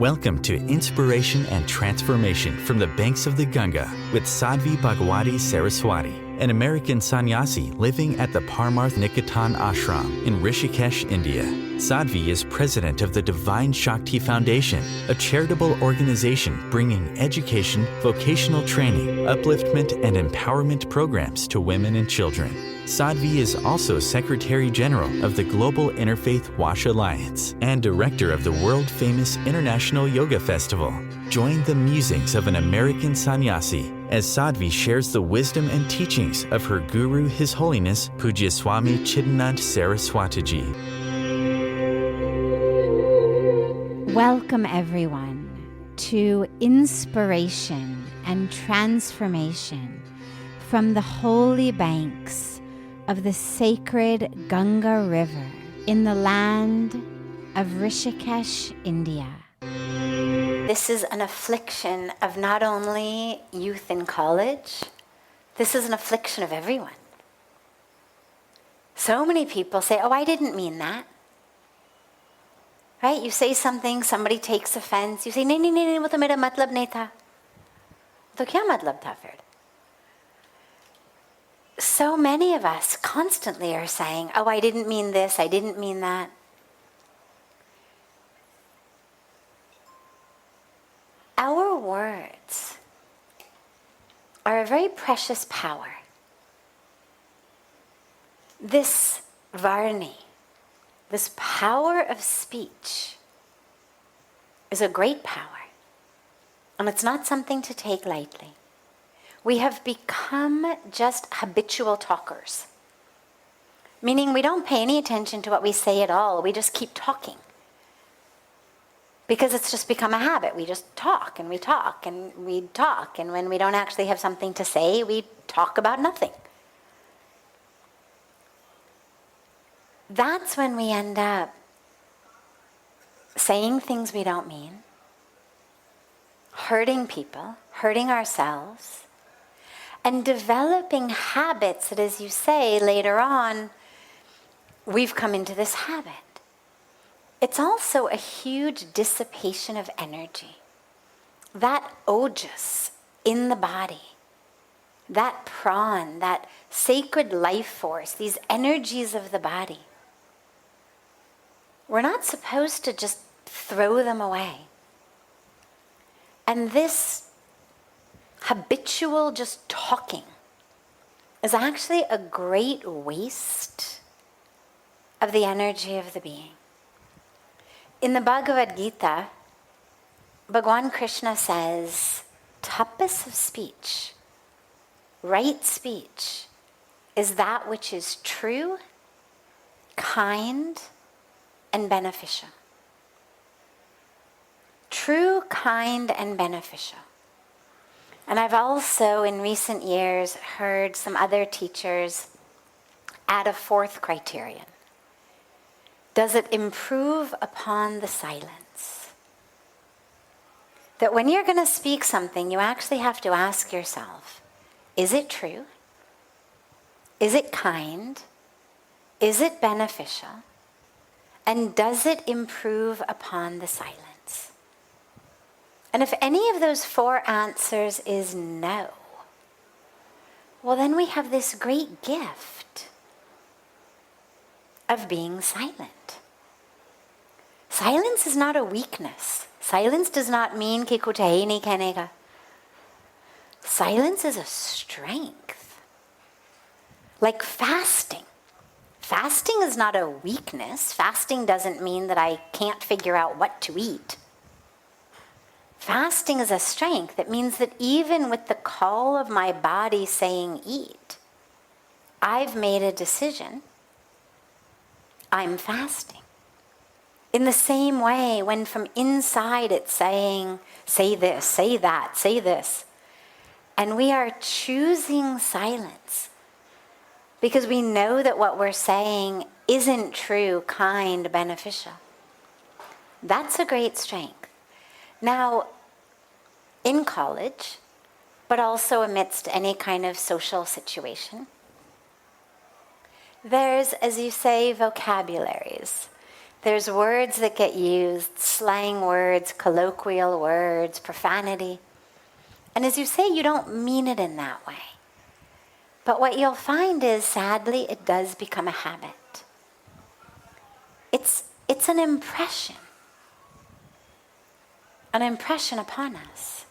Welcome to Inspiration and Transformation from the Banks of the Ganga with Sadhvi Bhagawati Saraswati, an American sannyasi living at the Parmarth Niketan Ashram in Rishikesh, India. Sadhvi is president of the Divine Shakti Foundation, a charitable organization bringing education, vocational training, upliftment, and empowerment programs to women and children. Sadhvi is also Secretary General of the Global Interfaith Wash Alliance and Director of the world-famous International Yoga Festival. Join the musings of an American sannyasi as Sadhvi shares the wisdom and teachings of her guru, His Holiness Pujya Swami Chidanand Saraswatiji. Welcome everyone to Inspiration and Transformation from the holy banks of the sacred Ganga River in the land of Rishikesh, India. This is an affliction of not only youth in college, this is an affliction of everyone. So many people say, oh, I didn't mean that. Right? You say something, somebody takes offense, you say, नहीं, वो तो मेरा मतलब नहीं था. तो क्या मतलब था फिर? So many of us constantly are saying, oh, I didn't mean this, I didn't mean that. Our words are a very precious power. This varni, this power of speech, is a great power, and it's not something to take lightly. We have become just habitual talkers, meaning we don't pay any attention to what we say at all. We just keep talking because it's just become a habit. We just talk and we talk and we talk, and when we don't actually have something to say, we talk about nothing. That's when we end up saying things we don't mean, hurting people, hurting ourselves, and developing habits that, as you say, later on, we've come into this habit. It's also a huge dissipation of energy. That ojas in the body, that pran, that sacred life force, these energies of the body, we're not supposed to just throw them away. And this habitual just talking is actually a great waste of the energy of the being. In the Bhagavad Gita, Bhagwan Krishna says, tapas of speech, right speech, is that which is true, kind, and beneficial. True, kind, and beneficial. And I've also, in recent years, heard some other teachers add a fourth criterion. Does it improve upon the silence? That when you're going to speak something, you actually have to ask yourself, is it true? Is it kind? Is it beneficial? And does it improve upon the silence? And if any of those four answers is no, well, then we have this great gift of being silent. Silence is not a weakness. Silence does not mean कि कुछ है ही नहीं कहने का. Silence is a strength. Like fasting. Fasting is not a weakness. Fasting doesn't mean that I can't figure out what to eat. Fasting is a strength. It means that even with the call of my body saying eat, I've made a decision. I'm fasting. In the same way, when from inside it's saying, say this, say that, say this, and we are choosing silence because we know that what we're saying isn't true, kind, beneficial. That's a great strength. Now, in college, but also amidst any kind of social situation, there's, as you say, vocabularies. There's words that get used, slang words, colloquial words, profanity. And as you say, you don't mean it in that way. But what you'll find is, sadly, it does become a habit. It's an impression upon us.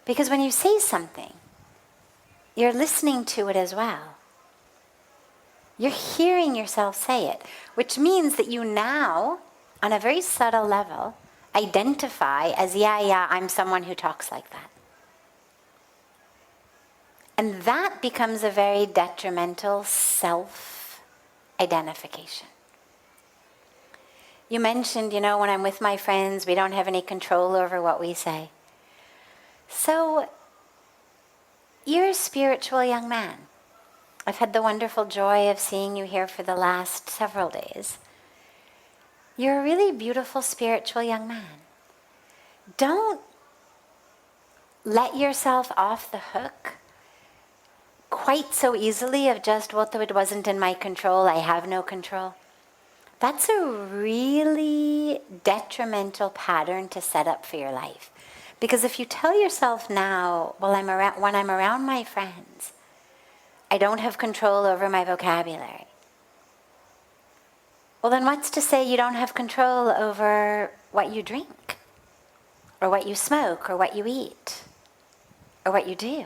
Because when you say something, you're listening to it as well. You're hearing yourself say it, which means that you now, on a very subtle level, identify as, yeah, I'm someone who talks like that. And that becomes a very detrimental self-identification. You mentioned, when I'm with my friends, we don't have any control over what we say. So, you're a spiritual young man. I've had the wonderful joy of seeing you here for the last several days. You're a really beautiful spiritual young man. Don't let yourself off the hook quite so easily of just, well, though it wasn't in my control, I have no control. That's a really detrimental pattern to set up for your life. Because if you tell yourself now, well, when I'm around my friends, I don't have control over my vocabulary. Well, then what's to say you don't have control over what you drink, or what you smoke, or what you eat, or what you do?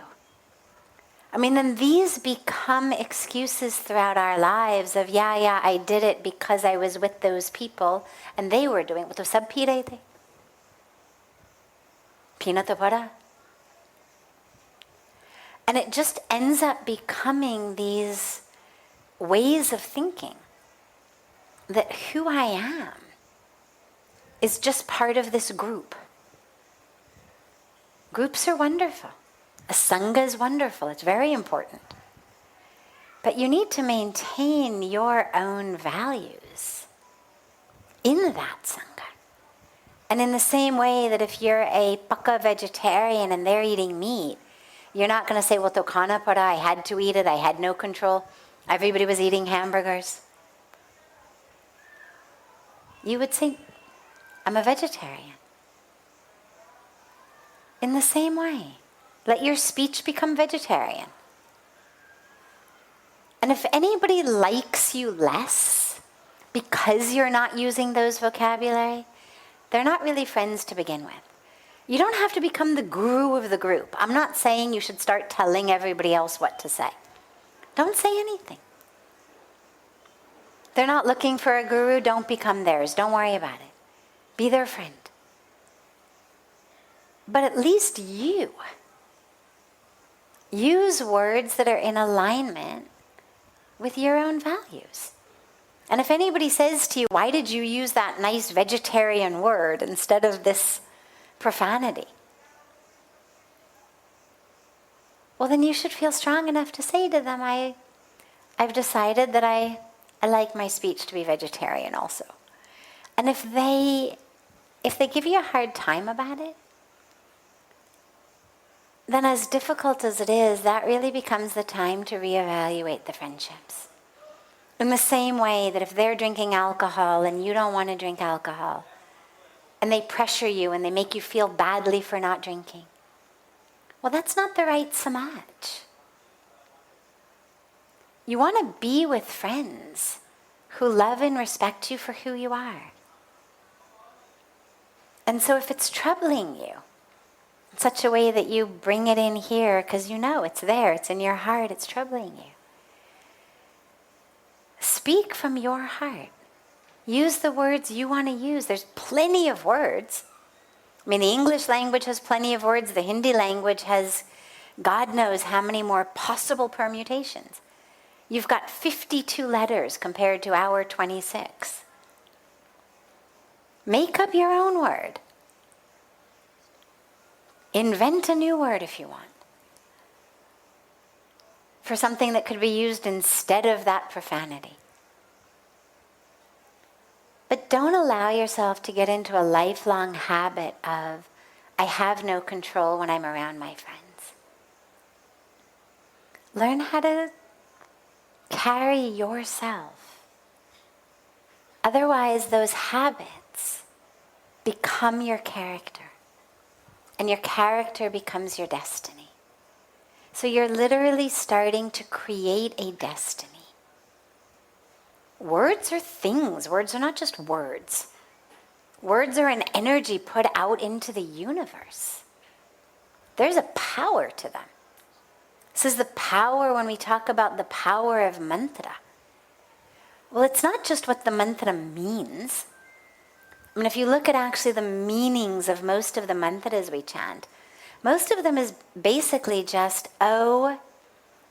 I mean, then these become excuses throughout our lives of, yeah, I did it because I was with those people and they were doing it. Sab pee rahe the. Peena to pada. And it just ends up becoming these ways of thinking that who I am is just part of this group. Groups are wonderful. A sangha is wonderful. It's very important. But you need to maintain your own values in that sangha. And in the same way that if you're a pakka vegetarian and they're eating meat, you're not going to say, well, to khana pada, I had to eat it, I had no control. Everybody was eating hamburgers. You would say, I'm a vegetarian. In the same way, let your speech become vegetarian. And if anybody likes you less because you're not using those vocabulary, they're not really friends to begin with. You don't have to become the guru of the group. I'm not saying you should start telling everybody else what to say. Don't say anything. They're not looking for a guru, don't become theirs. Don't worry about it. Be their friend. But at least you use words that are in alignment with your own values. And if anybody says to you, why did you use that nice vegetarian word instead of this profanity? Well, then you should feel strong enough to say to them, I've decided that I like my speech to be vegetarian also. And if they give you a hard time about it, then as difficult as it is, that really becomes the time to reevaluate the friendships. In the same way that if they're drinking alcohol and you don't want to drink alcohol, and they pressure you and they make you feel badly for not drinking, well, that's not the right samaj. You want to be with friends who love and respect you for who you are. And so if it's troubling you in such a way that you bring it in here because you know it's there, it's in your heart, it's troubling you, speak from your heart. Use the words you want to use. There's plenty of words. I mean, the English language has plenty of words. The Hindi language has God knows how many more possible permutations. You've got 52 letters compared to our 26. Make up your own word. Invent a new word if you want, for something that could be used instead of that profanity. But don't allow yourself to get into a lifelong habit of, I have no control when I'm around my friends. Learn how to carry yourself Otherwise, those habits become your character, and your character becomes your destiny. So you're literally starting to create a destiny. Words are things. Words are not just words. Words are an energy put out into the universe. There's a power to them. This is the power when we talk about the power of mantra. Well, it's not just what the mantra means. I mean, if you look at actually the meanings of most of the mantras we chant, most of them is basically just, oh,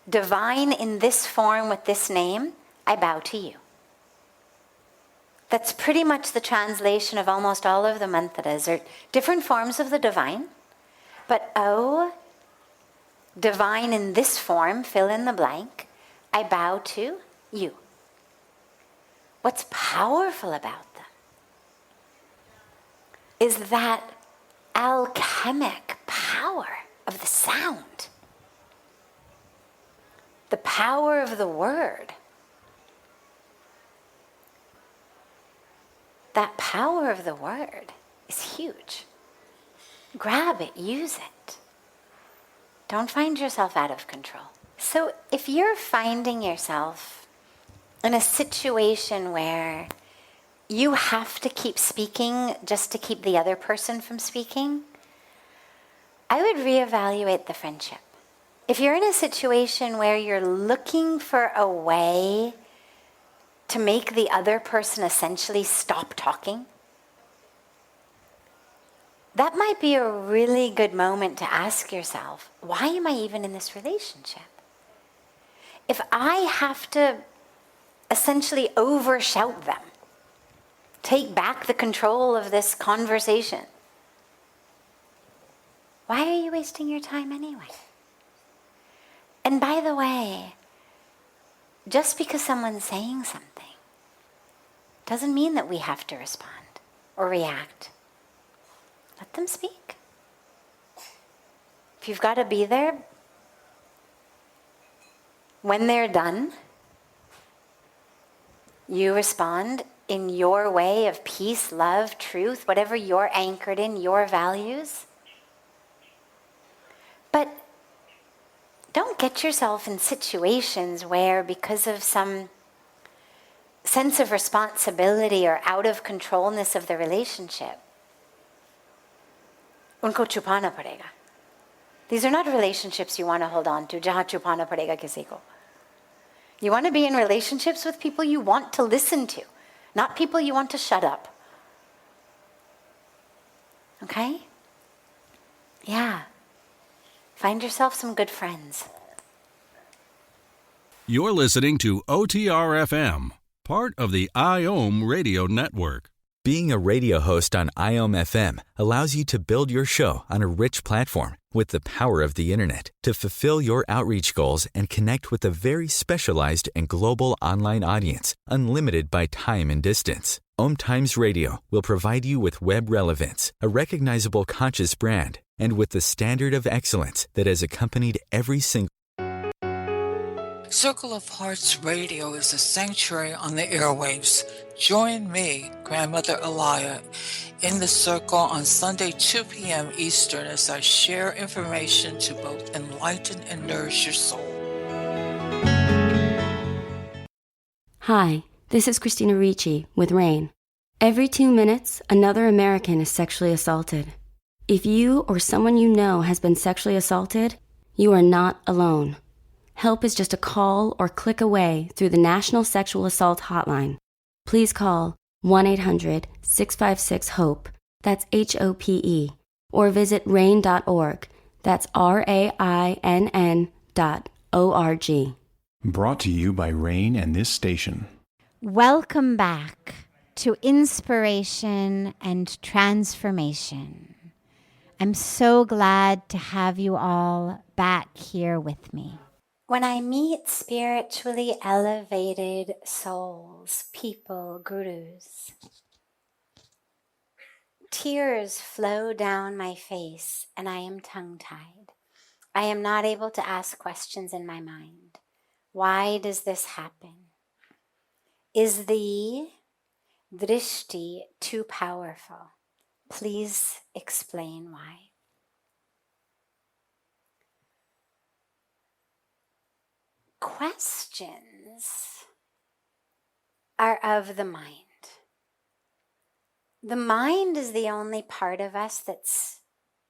divine in this form with this name, I bow to you. That's pretty much the translation of almost all of the mantras, or different forms of the divine. But oh, divine in this form, fill in the blank, I bow to you. What's powerful about them is that alchemic power of the sound, the power of the word. That power of the word is huge. Grab it, use it. Don't find yourself out of control. So if you're finding yourself in a situation where you have to keep speaking just to keep the other person from speaking, I would reevaluate the friendship. If you're in a situation where you're looking for a way to make the other person essentially stop talking, that might be a really good moment to ask yourself, why am I even in this relationship? If I have to essentially overshout them, take back the control of this conversation, why are you wasting your time anyway? And by the way, just because someone's saying something doesn't mean that we have to respond or react. Let them speak. If you've got to be there, when they're done, you respond in your way of peace, love, truth, whatever you're anchored in, your values. But don't get yourself in situations where, because of some sense of responsibility or out of controlness of the relationship, unko chupana padega. These are not relationships you want to hold on to. Jahan chupana padega kisi ko. You want to be in relationships with people you want to listen to, not people you want to shut up. Okay? Yeah. Find yourself some good friends. You're listening to OTR-FM, part of the IOM radio network. Being a radio host on IOM FM allows you to build your show on a rich platform with the power of the internet to fulfill your outreach goals and connect with a very specialized and global online audience, unlimited by time and distance. OMTimes Radio will provide you with web relevance, a recognizable conscious brand, and with the standard of excellence that has accompanied every single Circle of Hearts Radio is a sanctuary on the airwaves. Join me, Grandmother Alaya, in the circle on Sunday, 2 p.m. Eastern, as I share information to both enlighten and nourish your soul. Hi, this is Christina Ricci with RAIN. Every 2 minutes, another American is sexually assaulted. If you or someone you know has been sexually assaulted, you are not alone. Help is just a call or click away through the National Sexual Assault Hotline. Please call 1-800-656-HOPE, that's HOPE, or visit rain.org, that's RAINN.org. Brought to you by RAIN and this station. Welcome back to Inspiration and Transformation. I'm so glad to have you all back here with me. When I meet spiritually elevated souls, people, gurus, tears flow down my face and I am tongue-tied. I am not able to ask questions in my mind. Why does this happen? Is the drishti too powerful. Please explain why. Questions are of the mind. The mind is the only part of us that's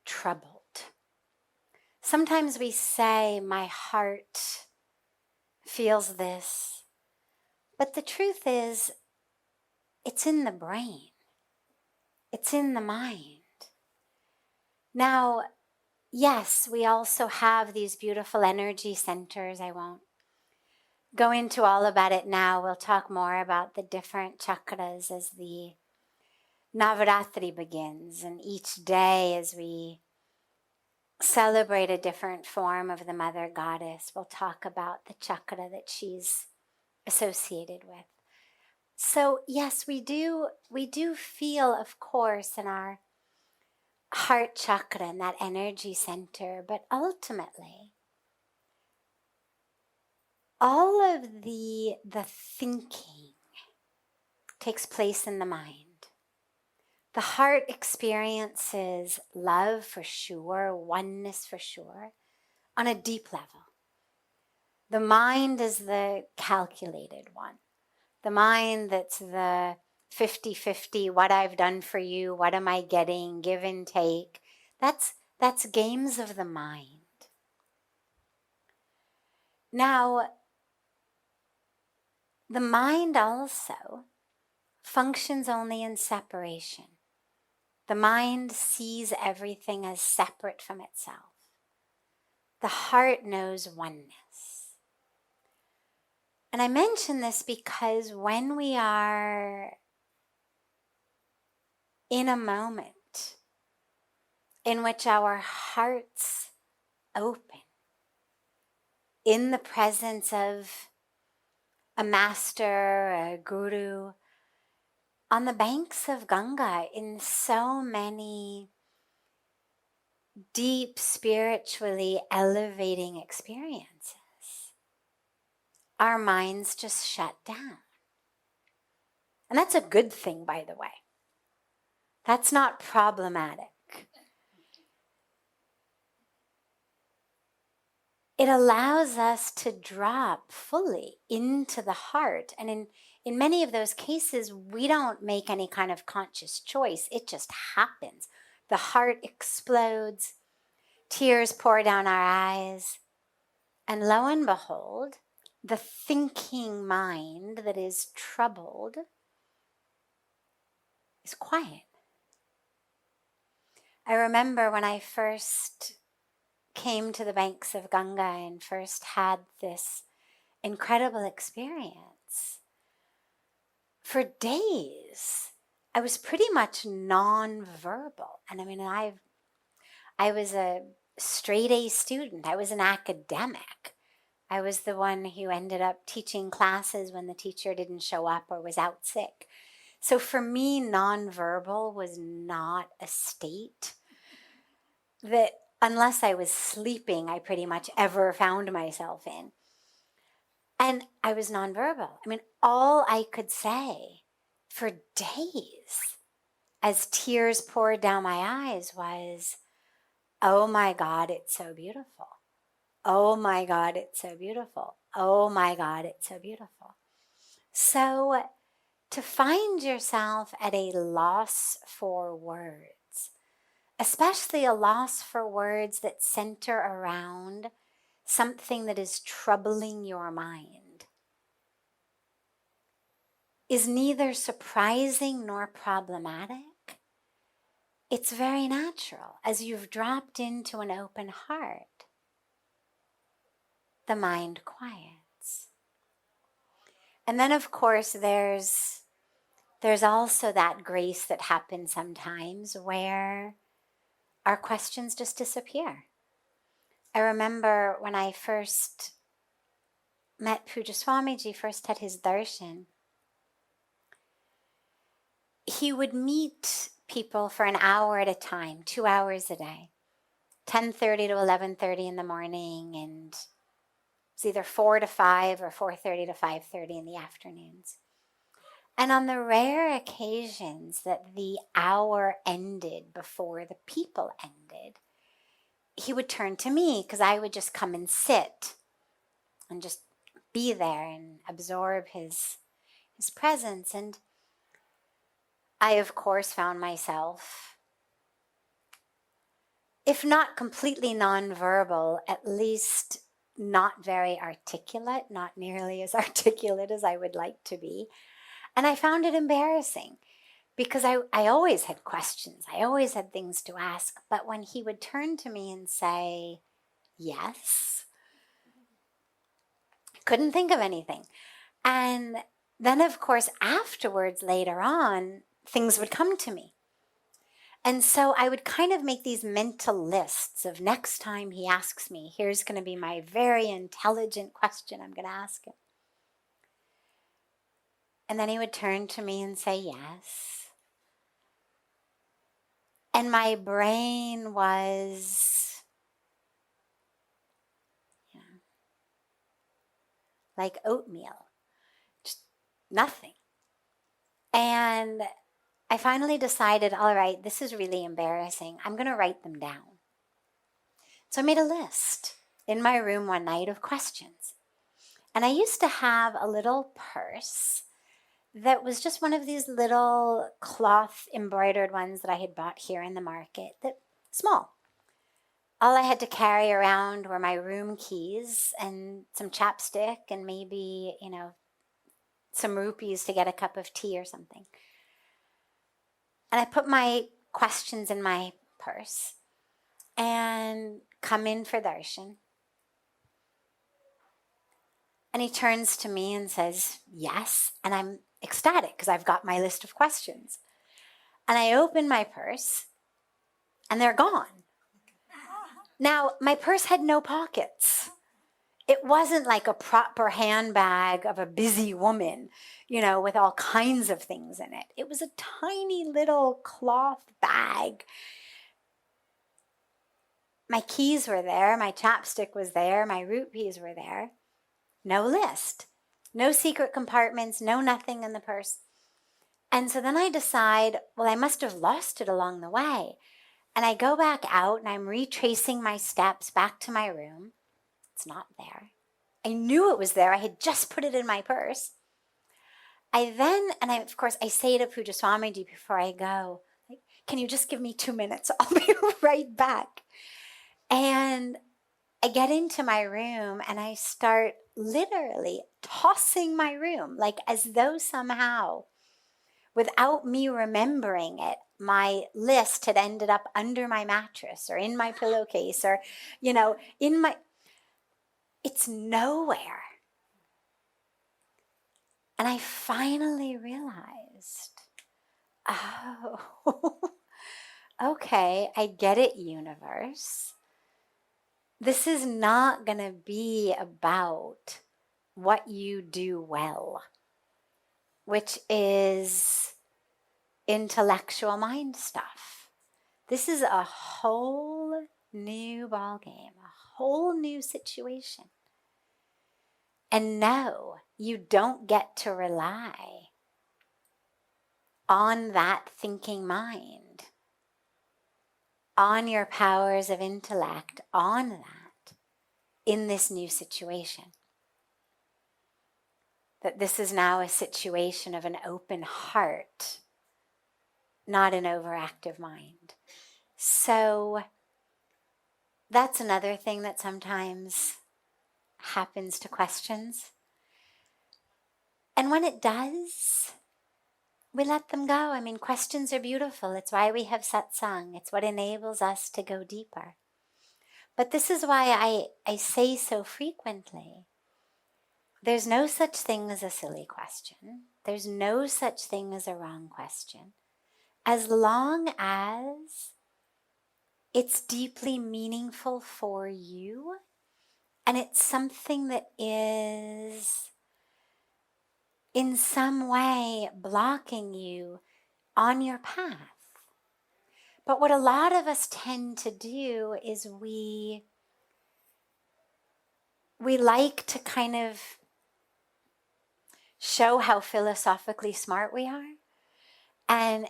troubled. Sometimes we say, my heart feels this, but the truth is, it's in the brain. It's in the mind. Now, yes, we also have these beautiful energy centers. I won't go into all about it now. We'll talk more about the different chakras as the Navaratri begins, and each day as we celebrate a different form of the Mother Goddess, we'll talk about the chakra that she's associated with. So yes, we do feel, of course, in our heart chakra and that energy center, but ultimately, all of the thinking takes place in the mind. The heart experiences love for sure, oneness for sure, on a deep level. The mind is the calculated one. The mind that's the 50-50, what I've done for you, what am I getting, give and take. That's games of the mind. Now, the mind also functions only in separation. The mind sees everything as separate from itself. The heart knows oneness. And I mention this because when we are in a moment in which our hearts open, in the presence of a master, a guru, on the banks of Ganga, in so many deep, spiritually elevating experiences, our minds just shut down. And that's a good thing, by the way. That's not problematic. It allows us to drop fully into the heart. And in many of those cases, we don't make any kind of conscious choice. It just happens. The heart explodes, tears pour down our eyes, and lo and behold, the thinking mind that is troubled is quiet. I remember when I first came to the banks of Ganga and first had this incredible experience. For days, I was pretty much non-verbal. And I mean, I was a straight A student. I was an academic. I was the one who ended up teaching classes when the teacher didn't show up or was out sick. So for me, non-verbal was not a state that, unless I was sleeping, I pretty much ever found myself in. And I was nonverbal. I mean, all I could say for days as tears poured down my eyes was, oh my God, it's so beautiful. Oh my God, it's so beautiful. Oh my God, it's so beautiful. So to find yourself at a loss for words, especially a loss for words that center around something that is troubling your mind, is neither surprising nor problematic. It's very natural. As you've dropped into an open heart, the mind quiets. And then, of course, there's also that grace that happens sometimes where our questions just disappear. I remember when I first met Puja Swamiji, first had his darshan, he would meet people for an hour at a time, 2 hours a day, 10:30 to 11:30 in the morning, and it's either 4 to 5 or 4:30 to 5:30 in the afternoons. And on the rare occasions that the hour ended before the people ended, he would turn to me because I would just come and sit and just be there and absorb his presence. And I, of course, found myself, if not completely nonverbal, at least not very articulate, not nearly as articulate as I would like to be. And I found it embarrassing because I always had questions. I always had things to ask. But when he would turn to me and say, yes, I couldn't think of anything. And then, of course, afterwards, later on, things would come to me. And so I would kind of make these mental lists of next time he asks me, here's going to be my very intelligent question I'm going to ask him. And then he would turn to me and say, yes. And my brain was, like oatmeal, just nothing. And I finally decided, all right, this is really embarrassing. I'm going to write them down. So I made a list in my room one night of questions. And I used to have a little purse that was just one of these little cloth embroidered ones that I had bought here in the market, that small. All I had to carry around were my room keys and some chapstick and maybe, some rupees to get a cup of tea or something. And I put my questions in my purse and come in for darshan. And he turns to me and says, yes. And I'm ecstatic because I've got my list of questions. And I open my purse and they're gone. Now, my purse had no pockets. It wasn't like a proper handbag of a busy woman, with all kinds of things in it. It was a tiny little cloth bag. My keys were there, my chapstick was there, my rupees were there. No list, no secret compartments, no nothing in the purse. And so then I decide, well, I must have lost it along the way. And I go back out and I'm retracing my steps back to my room. It's not there. I knew it was there. I had just put it in my purse. Of course, I say to Puja Swamiji before I go, can you just give me 2 minutes? I'll be right back. And I get into my room and I start literally tossing my room, like as though somehow, without me remembering it, my list had ended up under my mattress or in my pillowcase or, it's nowhere. And I finally realized, oh, okay, I get it, universe. This is not going to be about what you do well, which is intellectual mind stuff. This is a whole new ballgame, a whole new situation. And no, you don't get to rely on that thinking mind, on your powers of intellect, on that, in this new situation. That this is now a situation of an open heart, not an overactive mind. So that's another thing that sometimes happens to questions. And when it does, we let them go. I mean, questions are beautiful. It's why we have satsang. It's what enables us to go deeper. But this is why I say so frequently, there's no such thing as a silly question. There's no such thing as a wrong question. As long as it's deeply meaningful for you and it's something that is in some way blocking you on your path. But what a lot of us tend to do is we like to kind of show how philosophically smart we are, and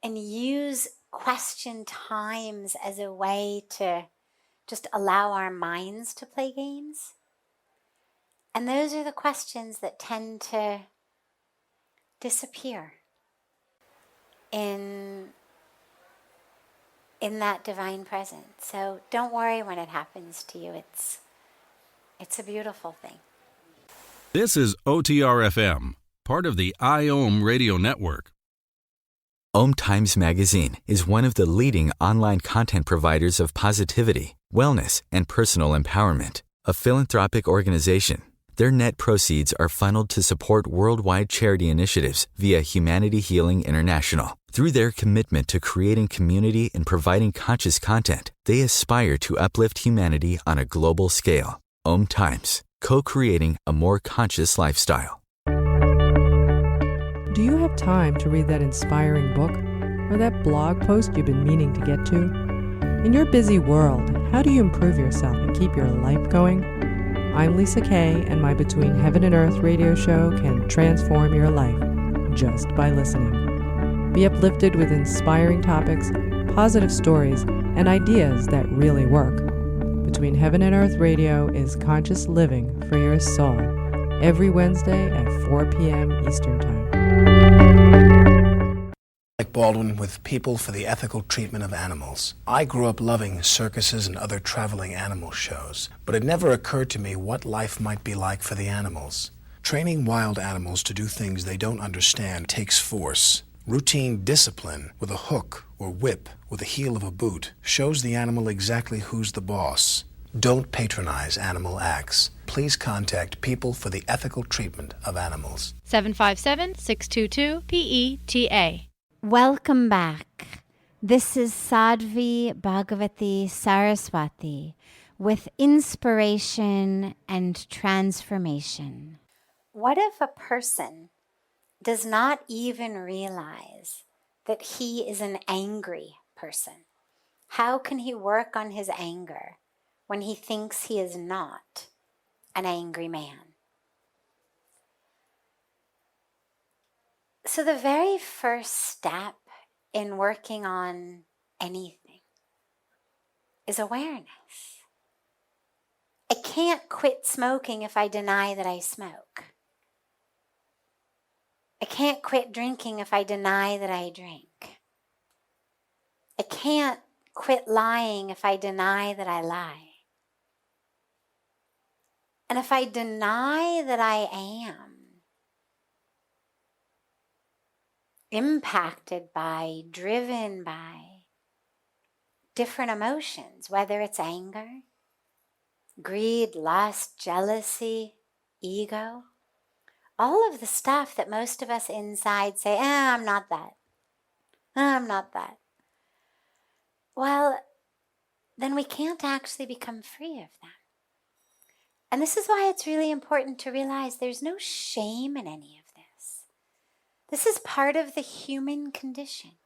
use question times as a way to just allow our minds to play games. And those are the questions that tend to disappear in that divine presence. So don't worry when it happens to you. It's a beautiful thing. This is OTRFM, part of the IOM radio network. OMTimes Magazine is one of the leading online content providers of positivity, wellness, and personal empowerment. A philanthropic organization, their net proceeds are funneled to support worldwide charity initiatives via Humanity Healing International. Through their commitment to creating community and providing conscious content, they aspire to uplift humanity on a global scale. OMTimes, co-creating a more conscious lifestyle. Do you have time to read that inspiring book or that blog post you've been meaning to get to? In your busy world, how do you improve yourself and keep your life going? I'm Lisa Kay, and my Between Heaven and Earth radio show can transform your life just by listening. Be uplifted with inspiring topics, positive stories, and ideas that really work. Between Heaven and Earth radio is conscious living for your soul, every Wednesday at 4 p.m. Eastern Time. Like Baldwin with People for the Ethical Treatment of Animals. I grew up loving circuses and other traveling animal shows, but it never occurred to me what life might be like for the animals. Training wild animals to do things they don't understand takes force. Routine discipline with a hook or whip with the heel of a boot shows the animal exactly who's the boss. Don't patronize animal acts. Please contact People for the Ethical Treatment of Animals. 757-622-PETA. Welcome back. This is Sadhvi Bhagawati Saraswati with inspiration and transformation. What if a person does not even realize that he is an angry person? How can he work on his anger when he thinks he is not an angry man? So the very first step in working on anything is awareness. I can't quit smoking if I deny that I smoke. I can't quit drinking if I deny that I drink. I can't quit lying if I deny that I lie. And if I deny that I am impacted by, driven by different emotions, whether it's anger, greed, lust, jealousy, ego, all of the stuff that most of us inside say, I'm not that. I'm not that. Well, then we can't actually become free of them. And this is why it's really important to realize there's no shame in any of this. This is part of the human condition.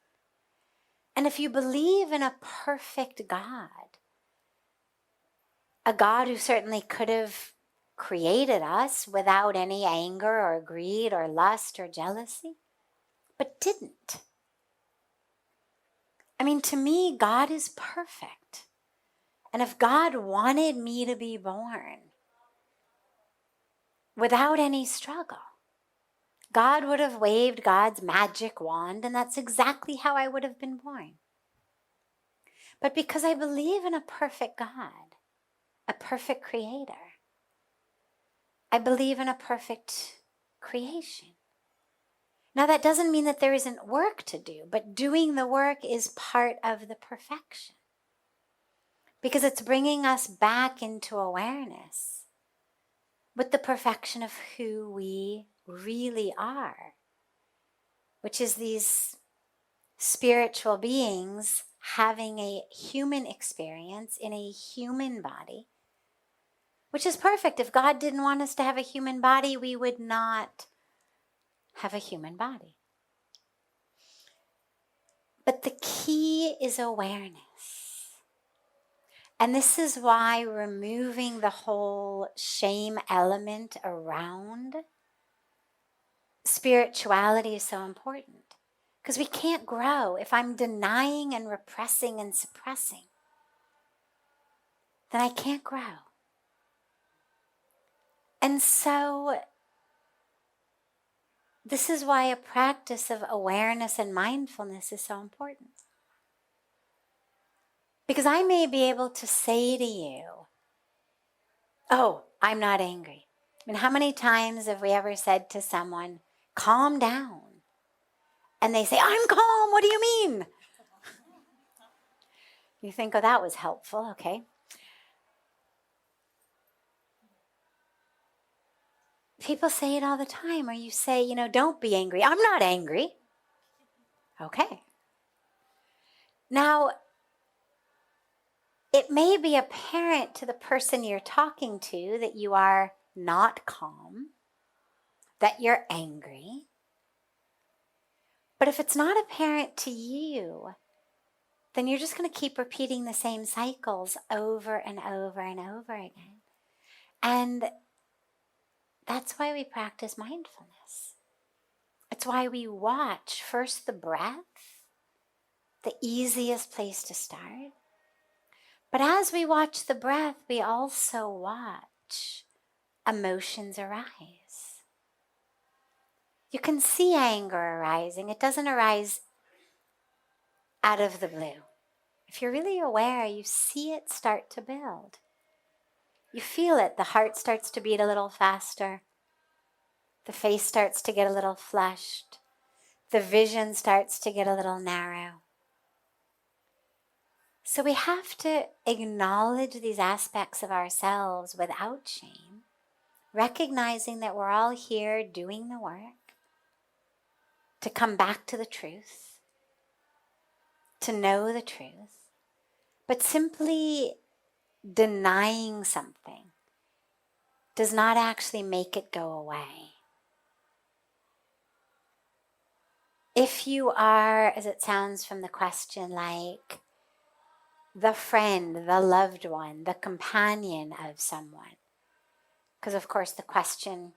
And if you believe in a perfect God, a God who certainly could have created us without any anger or greed or lust or jealousy, but didn't. I mean, to me, God is perfect. And if God wanted me to be born without any struggle, God would have waved God's magic wand, and that's exactly how I would have been born. But because I believe in a perfect God, a perfect creator, I believe in a perfect creation. Now, that doesn't mean that there isn't work to do, but doing the work is part of the perfection. Because it's bringing us back into awareness with the perfection of who we really are, which is these spiritual beings having a human experience in a human body, which is perfect. If God didn't want us to have a human body, we would not have a human body. But the key is awareness. And this is why removing the whole shame element around spirituality is so important. Because we can't grow if I'm denying and repressing and suppressing. Then I can't grow. And so this is why a practice of awareness and mindfulness is so important. Because I may be able to say to you, oh, I'm not angry. I mean, how many times have we ever said to someone, calm down? And they say, I'm calm, what do you mean? You think, oh, that was helpful, okay. People say it all the time, or you say, don't be angry. I'm not angry. Okay. Now, it may be apparent to the person you're talking to that you are not calm, that you're angry. But if it's not apparent to you, then you're just going to keep repeating the same cycles over and over and over again. And that's why we practice mindfulness. It's why we watch first the breath, the easiest place to start. But as we watch the breath, we also watch emotions arise. You can see anger arising. It doesn't arise out of the blue. If you're really aware, you see it start to build. You feel it. The heart starts to beat a little faster. The face starts to get a little flushed. The vision starts to get a little narrow. So we have to acknowledge these aspects of ourselves without shame, recognizing that we're all here doing the work to come back to the truth, to know the truth. But simply denying something does not actually make it go away. If you are, as it sounds from the question, like the friend, the loved one, the companion of someone, because of course the question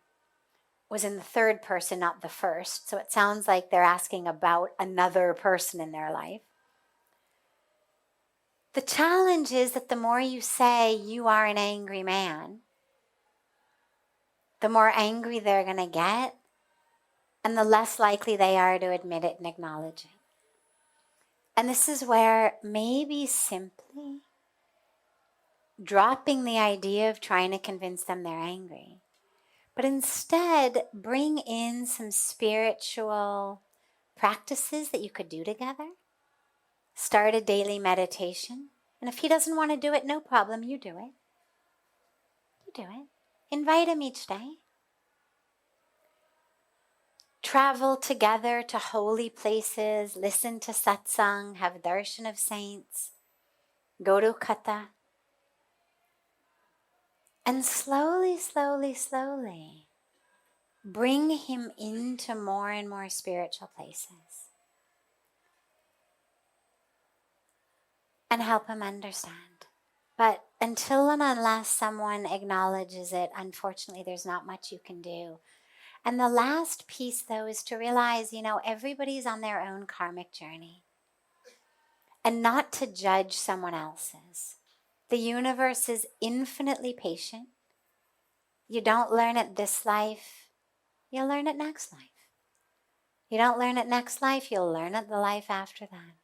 was in the third person, not the first, so it sounds like they're asking about another person in their life. The challenge is that the more you say you are an angry man, the more angry they're going to get, and the less likely they are to admit it and acknowledge it. And this is where maybe simply dropping the idea of trying to convince them they're angry, but instead bring in some spiritual practices that you could do together. Start a daily meditation. And if he doesn't want to do it, no problem, you do it. You do it. Invite him each day. Travel together to holy places, listen to Satsang, have darshan of saints, go to Katha. And slowly, slowly, slowly bring him into more and more spiritual places. And help him understand. But until and unless someone acknowledges it, unfortunately, there's not much you can do. And the last piece, though, is to realize, everybody's on their own karmic journey. And not to judge someone else's. The universe is infinitely patient. You don't learn it this life, you'll learn it next life. You don't learn it next life, you'll learn it the life after that.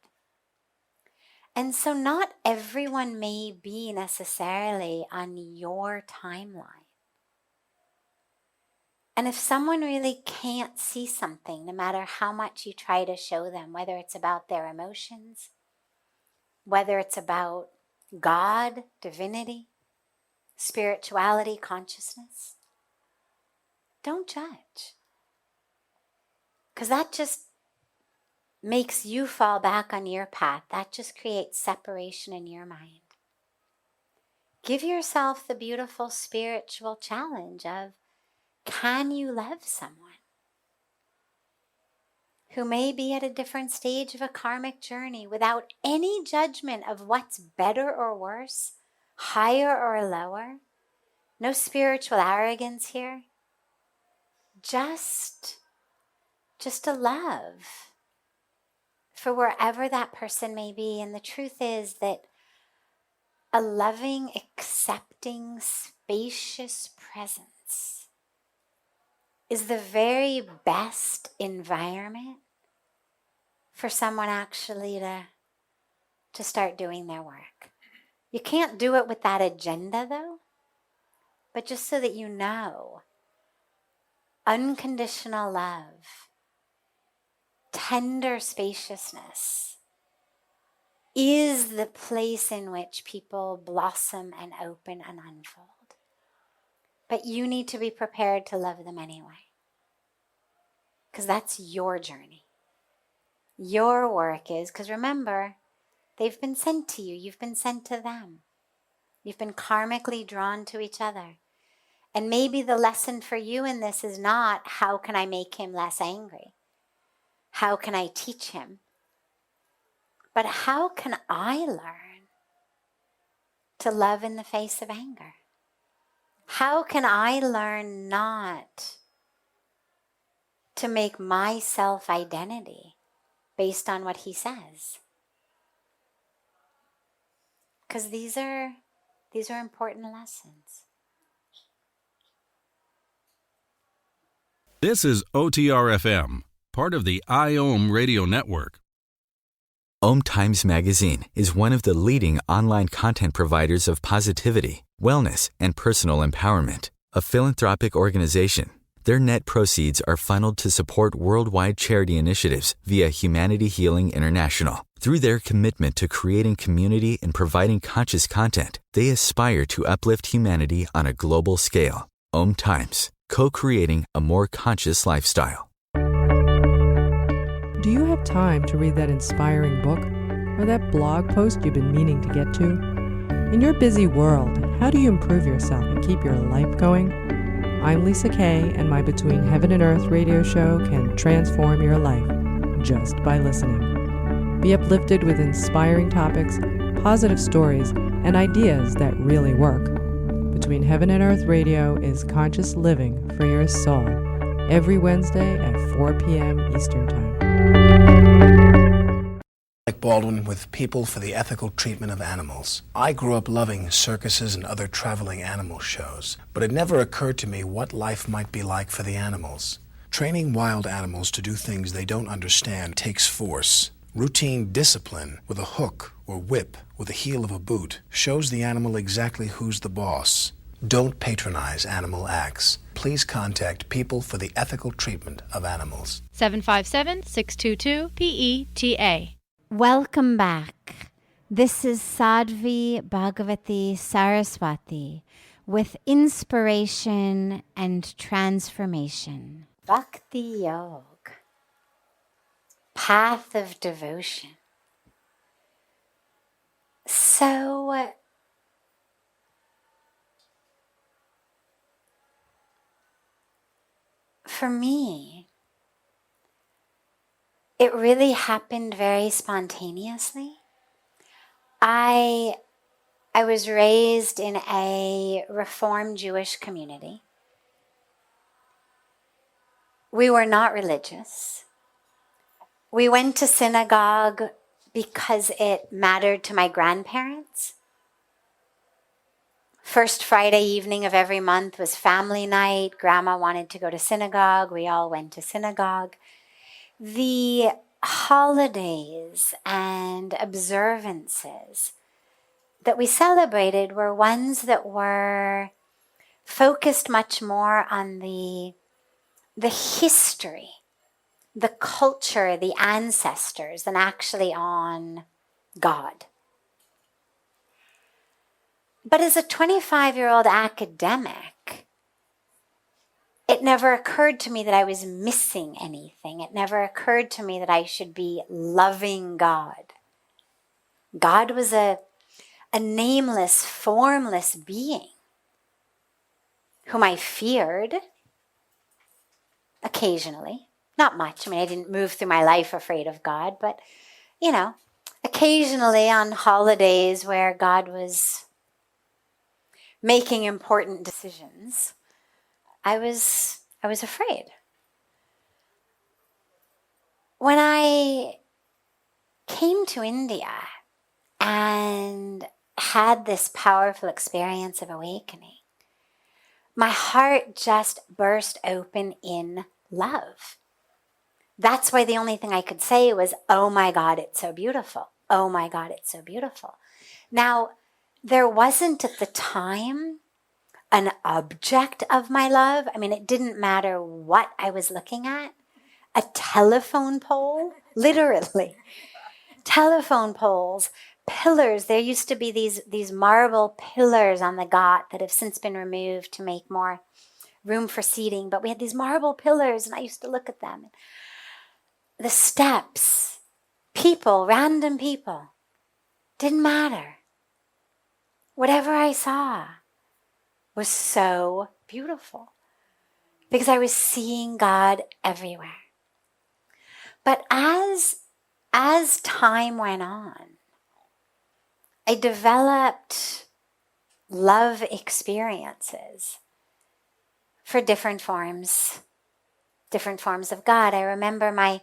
And so not everyone may be necessarily on your timeline. And if someone really can't see something, no matter how much you try to show them, whether it's about their emotions, whether it's about God, divinity, spirituality, consciousness, don't judge. Because that just makes you fall back on your path. That just creates separation in your mind. Give yourself the beautiful spiritual challenge of, can you love someone who may be at a different stage of a karmic journey without any judgment of what's better or worse, higher or lower? No spiritual arrogance here. Just just a love for wherever that person may be. And the truth is that a loving, accepting, spacious presence is the very best environment for someone actually to start doing their work. You can't do it with that agenda though, but just so that you know, unconditional love, tender spaciousness is the place in which people blossom and open and unfold. But you need to be prepared to love them anyway, because that's your journey. Your work is, because remember, they've been sent to you, you've been sent to them. You've been karmically drawn to each other. And maybe the lesson for you in this is not, how can I make him less angry? How can I teach him? But how can I learn to love in the face of anger? How can I learn not to make my self-identity based on what he says? Because these are important lessons. This is OTR-FM, part of the IOM radio network. OMTimes Magazine is one of the leading online content providers of positivity, wellness, and personal empowerment. A philanthropic organization, their net proceeds are funneled to support worldwide charity initiatives via Humanity Healing International. Through their commitment to creating community and providing conscious content, they aspire to uplift humanity on a global scale. OMTimes, co-creating a more conscious lifestyle. Do you have time to read that inspiring book or that blog post you've been meaning to get to? In your busy world, how do you improve yourself and keep your life going? I'm Lisa Kay, and my Between Heaven and Earth radio show can transform your life just by listening. Be uplifted with inspiring topics, positive stories, and ideas that really work. Between Heaven and Earth Radio is conscious living for your soul, every Wednesday at 4 p.m. Eastern Time. Baldwin with People for the Ethical Treatment of Animals. I grew up loving circuses and other traveling animal shows, but it never occurred to me what life might be like for the animals. Training wild animals to do things they don't understand takes force. Routine discipline with a hook or whip with the heel of a boot shows the animal exactly who's the boss. Don't patronize animal acts. Please contact People for the Ethical Treatment of Animals. 757-622-PETA. Welcome back. This is Sadhvi Bhagawati Saraswati with inspiration and transformation. Bhakti Yoga, path of devotion. So, for me, it really happened very spontaneously. I was raised in a Reform Jewish community. We were not religious. We went to synagogue because it mattered to my grandparents. First Friday evening of every month was family night. Grandma wanted to go to synagogue. We all went to synagogue. The holidays and observances that we celebrated were ones that were focused much more on the history, the culture, the ancestors, than actually on God. But as a 25-year-old academic, it never occurred to me that I was missing anything. It never occurred to me that I should be loving God. God was a nameless, formless being whom I feared occasionally. Not much. I mean, I didn't move through my life afraid of God, but, occasionally on holidays where God was making important decisions, I was afraid. when I came to India and had this powerful experience of awakening, my heart just burst open in love. That's why the only thing I could say was, oh my God, it's so beautiful. Oh my God, it's so beautiful. Now, there wasn't at the time an object of my love. I mean, it didn't matter what I was looking at. A telephone pole, literally. Telephone poles, pillars. There used to be these marble pillars on the Ghat that have since been removed to make more room for seating. But we had these marble pillars, and I used to look at them. The steps, people, random people, didn't matter. Whatever I saw was so beautiful because I was seeing God everywhere. But as time went on, I developed love experiences for different forms of God. I remember my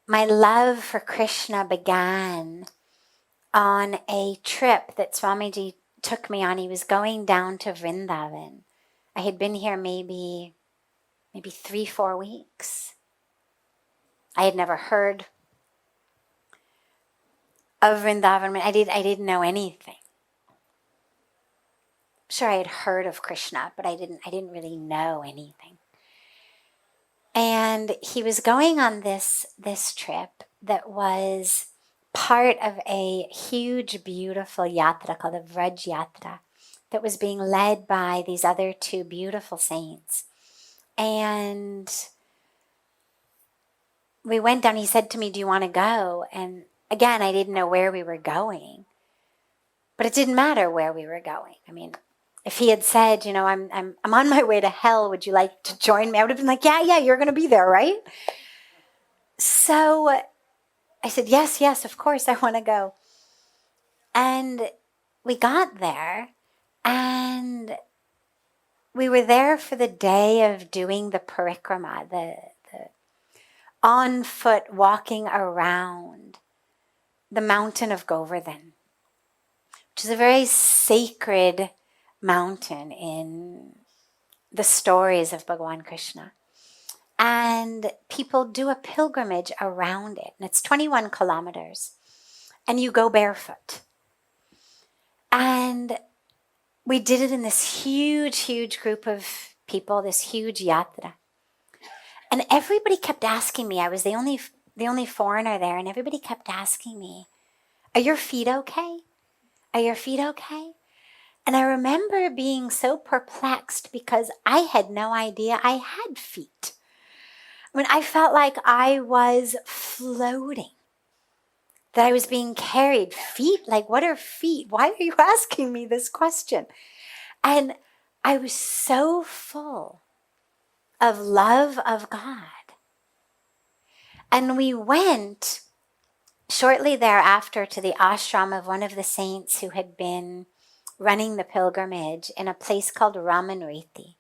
love for Krishna began on a trip that Swamiji took me on. He was going down to Vrindavan. I had been here maybe 3-4 weeks. I had never heard of Vrindavan. I didn't know anything. Sure, I had heard of Krishna, but I didn't really know anything. And he was going on this trip that was part of a huge, beautiful yatra called the Vraj Yatra that was being led by these other two beautiful saints. And we went down. He said to me, do you want to go? And again, I didn't know where we were going. But it didn't matter where we were going. I mean, if he had said, I'm on my way to hell, would you like to join me? I would have been like, yeah, you're going to be there, right? So I said, yes, of course, I want to go. And we got there, and we were there for the day of doing the parikrama, the on foot walking around the mountain of Govardhan, which is a very sacred mountain in the stories of Bhagavan Krishna. And people do a pilgrimage around it. And it's 21 kilometers. And you go barefoot. And we did it in this huge group of people, this huge yatra. And everybody kept asking me, I was the only foreigner there, and everybody kept asking me, are your feet okay? Are your feet okay? And I remember being so perplexed because I had no idea I had feet. I mean, I felt like I was floating, that I was being carried. Feet? Like, what are feet? Why are you asking me this question? And I was so full of love of God. And we went shortly thereafter to the ashram of one of the saints who had been running the pilgrimage in a place called Ramanriti.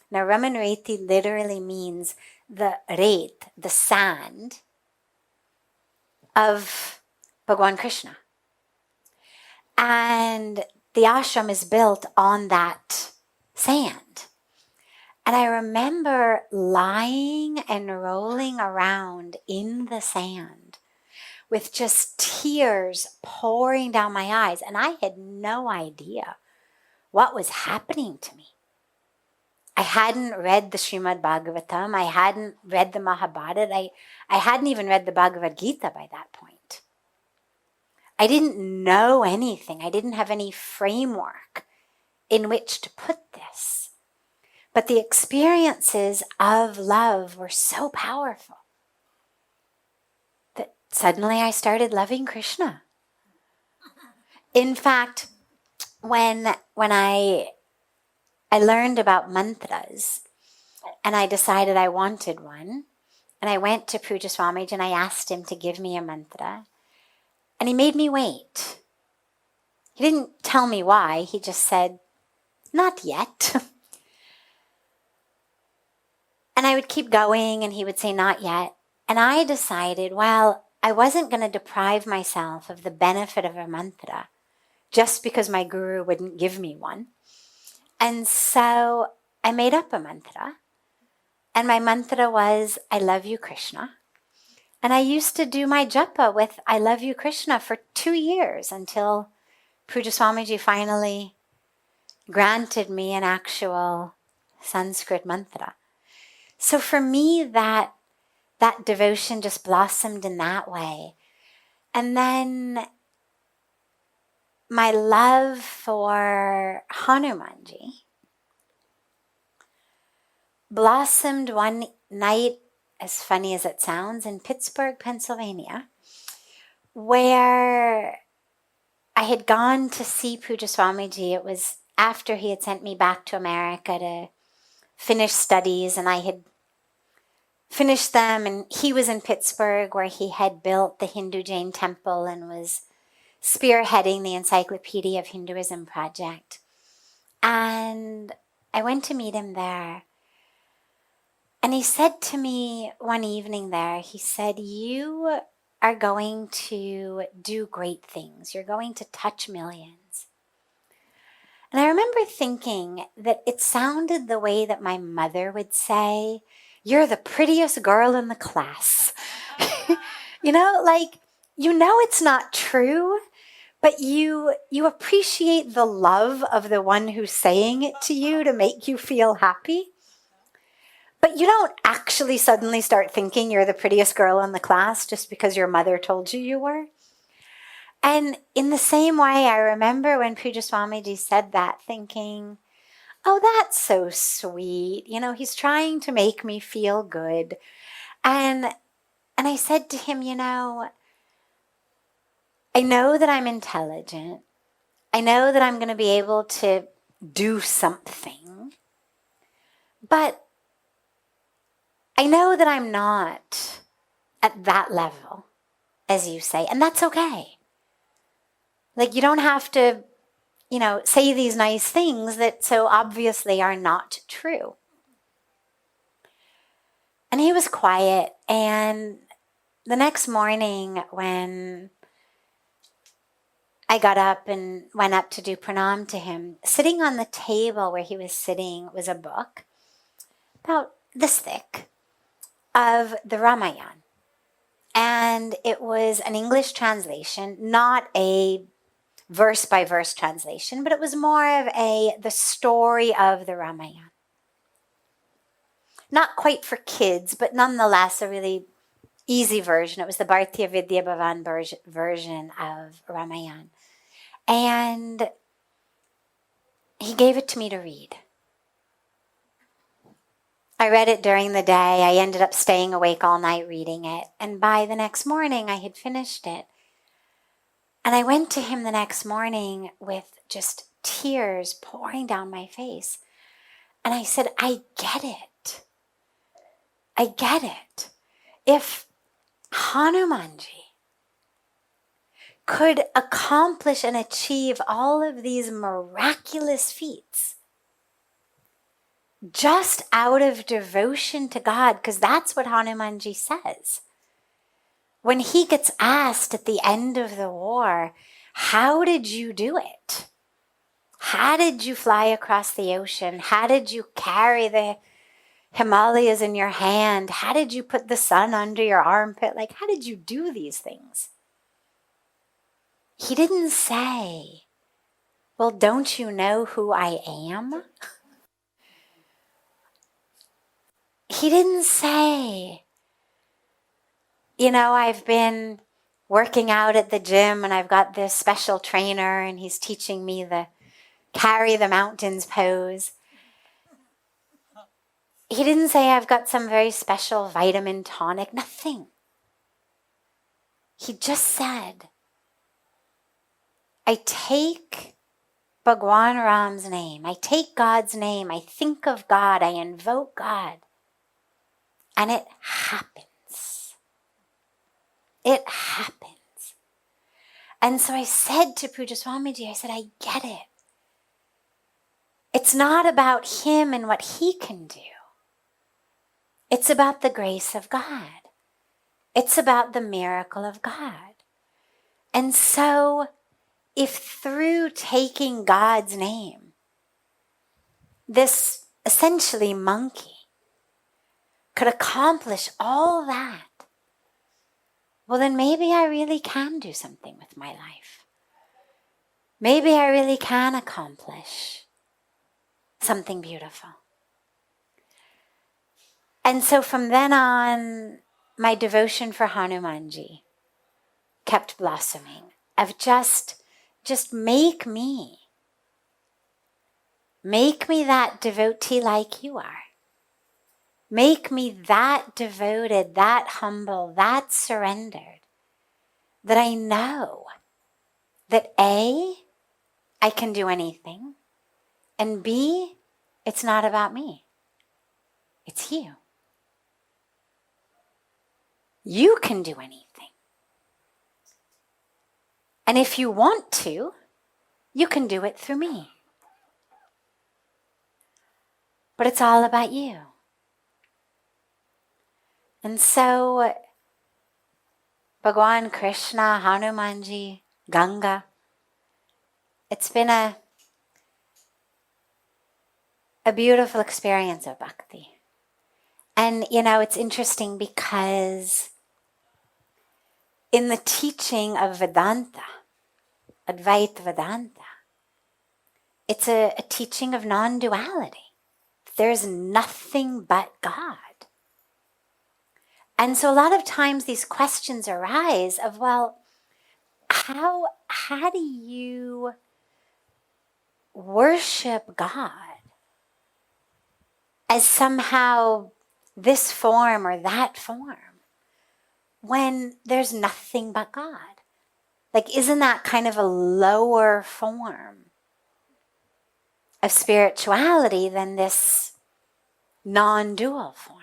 Now, Ramanriti literally means the rate, the sand of Bhagavan Krishna. And the ashram is built on that sand. And I remember lying and rolling around in the sand with just tears pouring down my eyes. And I had no idea what was happening to me. I hadn't read the Srimad Bhagavatam. I hadn't read the Mahabharata. I hadn't even read the Bhagavad Gita by that point. I didn't know anything. I didn't have any framework in which to put this. But the experiences of love were so powerful that suddenly I started loving Krishna. In fact, when I learned about mantras and I decided I wanted one, and I went to Puja Swamiji and I asked him to give me a mantra, and he made me wait. He didn't tell me why. He just said, not yet. And I would keep going and he would say, not yet. And I decided, well, I wasn't going to deprive myself of the benefit of a mantra just because my guru wouldn't give me one. And so I made up a mantra. And my mantra was, I love you, Krishna. And I used to do my japa with I love you, Krishna for 2 years until Pujya Swamiji finally granted me an actual Sanskrit mantra. So for me, that devotion just blossomed in that way. And then my love for Hanumanji blossomed one night, as funny as it sounds, in Pittsburgh, Pennsylvania, where I had gone to see Pujya Swamiji. It was after he had sent me back to America to finish studies, and I had finished them, and he was in Pittsburgh where he had built the Hindu Jain temple and was spearheading the Encyclopedia of Hinduism project. And I went to meet him there. And he said to me one evening there, he said, you are going to do great things. You're going to touch millions. And I remember thinking that it sounded the way that my mother would say, you're the prettiest girl in the class. It's not true, but you appreciate the love of the one who's saying it to you to make you feel happy. But you don't actually suddenly start thinking you're the prettiest girl in the class just because your mother told you were. And in the same way, I remember when Pujya Swamiji said that, thinking, oh, that's so sweet. He's trying to make me feel good. And I said to him, I know that I'm intelligent. I know that I'm going to be able to do something. But I know that I'm not at that level, as you say, and that's okay. You don't have to, say these nice things that so obviously are not true. And he was quiet, and the next morning when I got up and went up to do pranam to him, sitting on the table where he was sitting was a book about this thick of the Ramayana. And it was an English translation, not a verse-by-verse translation, but it was more of the story of the Ramayana. Not quite for kids, but nonetheless a really easy version. It was the Bhartiya Vidya Bhavan version of Ramayana. And he gave it to me to read. I read it during the day. I ended up staying awake all night reading it. And by the next morning, I had finished it. And I went to him the next morning with just tears pouring down my face. And I said, I get it. I get it. If Hanumanji could accomplish and achieve all of these miraculous feats just out of devotion to God, because that's what Hanumanji says. When he gets asked at the end of the war, how did you do it? How did you fly across the ocean? How did you carry the Himalayas in your hand? How did you put the sun under your armpit? How did you do these things? He didn't say, well, don't you know who I am? He didn't say, I've been working out at the gym and I've got this special trainer and he's teaching me the carry the mountains pose. He didn't say I've got some very special vitamin tonic, nothing. He just said, I take Bhagwan Ram's name, I take God's name, I think of God, I invoke God. And it happens. It happens. And so I said to Pujya Swamiji, I said, I get it. It's not about him and what he can do. It's about the grace of God. It's about the miracle of God. And so, if through taking God's name, this essentially monkey could accomplish all that, well, then maybe I really can do something with my life. Maybe I really can accomplish something beautiful. And so from then on, my devotion for Hanumanji kept blossoming of just make me that devotee like you are. Make me that devoted, that humble, that surrendered, that I know that A, I can do anything, and B, it's not about me. It's you. You can do anything. And if you want to, you can do it through me. But it's all about you. And so, Bhagwan Krishna, Hanumanji, Ganga, it's been a beautiful experience of bhakti. And, it's interesting because in the teaching of Vedanta, Advaita Vedanta, it's a teaching of non-duality. There's nothing but God. And so a lot of times these questions arise of, well, how do you worship God as somehow this form or that form when there's nothing but God? Like, isn't that kind of a lower form of spirituality than this non-dual form?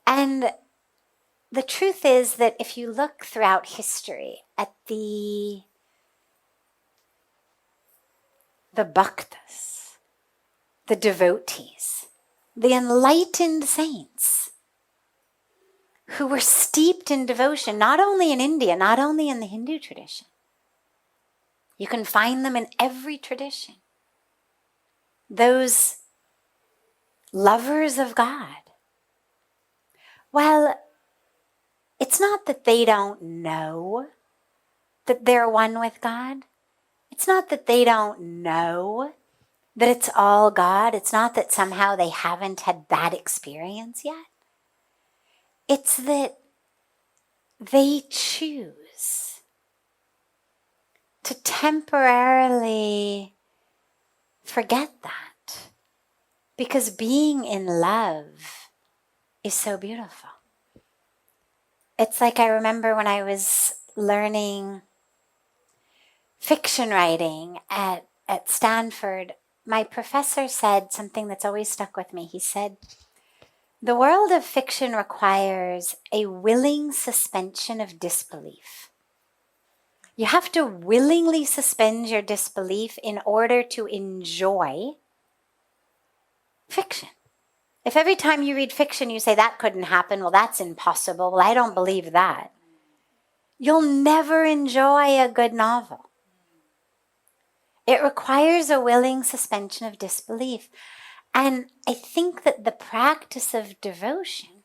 And the truth is that if you look throughout history at the bhaktas, the devotees, the enlightened saints who were steeped in devotion, not only in India, not only in the Hindu tradition. You can find them in every tradition. Those lovers of God. Well, it's not that they don't know that they're one with God. It's not that they don't know that it's all God. It's not that somehow they haven't had that experience yet. It's that they choose to temporarily forget that, because being in love is so beautiful. It's like I remember when I was learning fiction writing at Stanford, my professor said something that's always stuck with me. He said, the world of fiction requires a willing suspension of disbelief. You have to willingly suspend your disbelief in order to enjoy fiction. If every time you read fiction you say, that couldn't happen, well, that's impossible, well, I don't believe that, you'll never enjoy a good novel. It requires a willing suspension of disbelief. And I think that the practice of devotion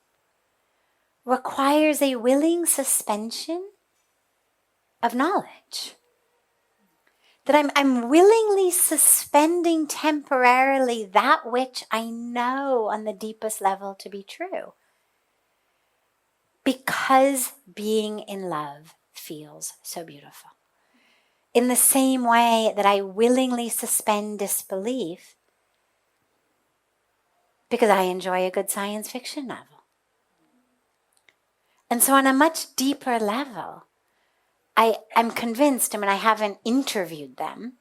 requires a willing suspension of knowledge. That I'm willingly suspending temporarily that which I know on the deepest level to be true. Because being in love feels so beautiful. In the same way that I willingly suspend disbelief because I enjoy a good science fiction novel. And so on a much deeper level, I'm convinced, I haven't interviewed them,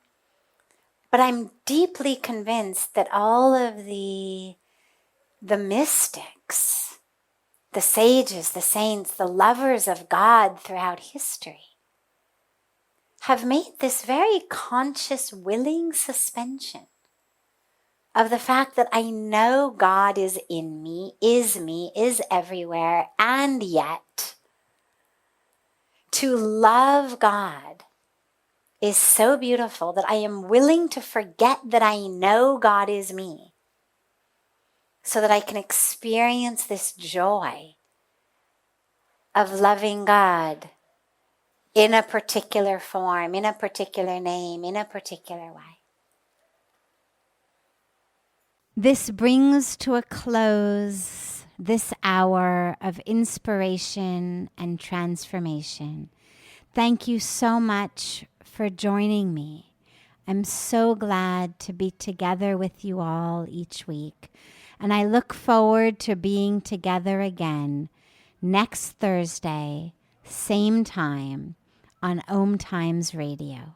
but I'm deeply convinced that all of the mystics, the sages, the saints, the lovers of God throughout history have made this very conscious, willing suspension of the fact that I know God is in me, is everywhere, and yet To love God is so beautiful that I am willing to forget that I know God is me, so that I can experience this joy of loving God in a particular form, in a particular name, in a particular way. This brings to a close this hour of inspiration and transformation. Thank you so much for joining me. I'm so glad to be together with you all each week, and I look forward to being together again next Thursday, same time, on OMTimes Radio.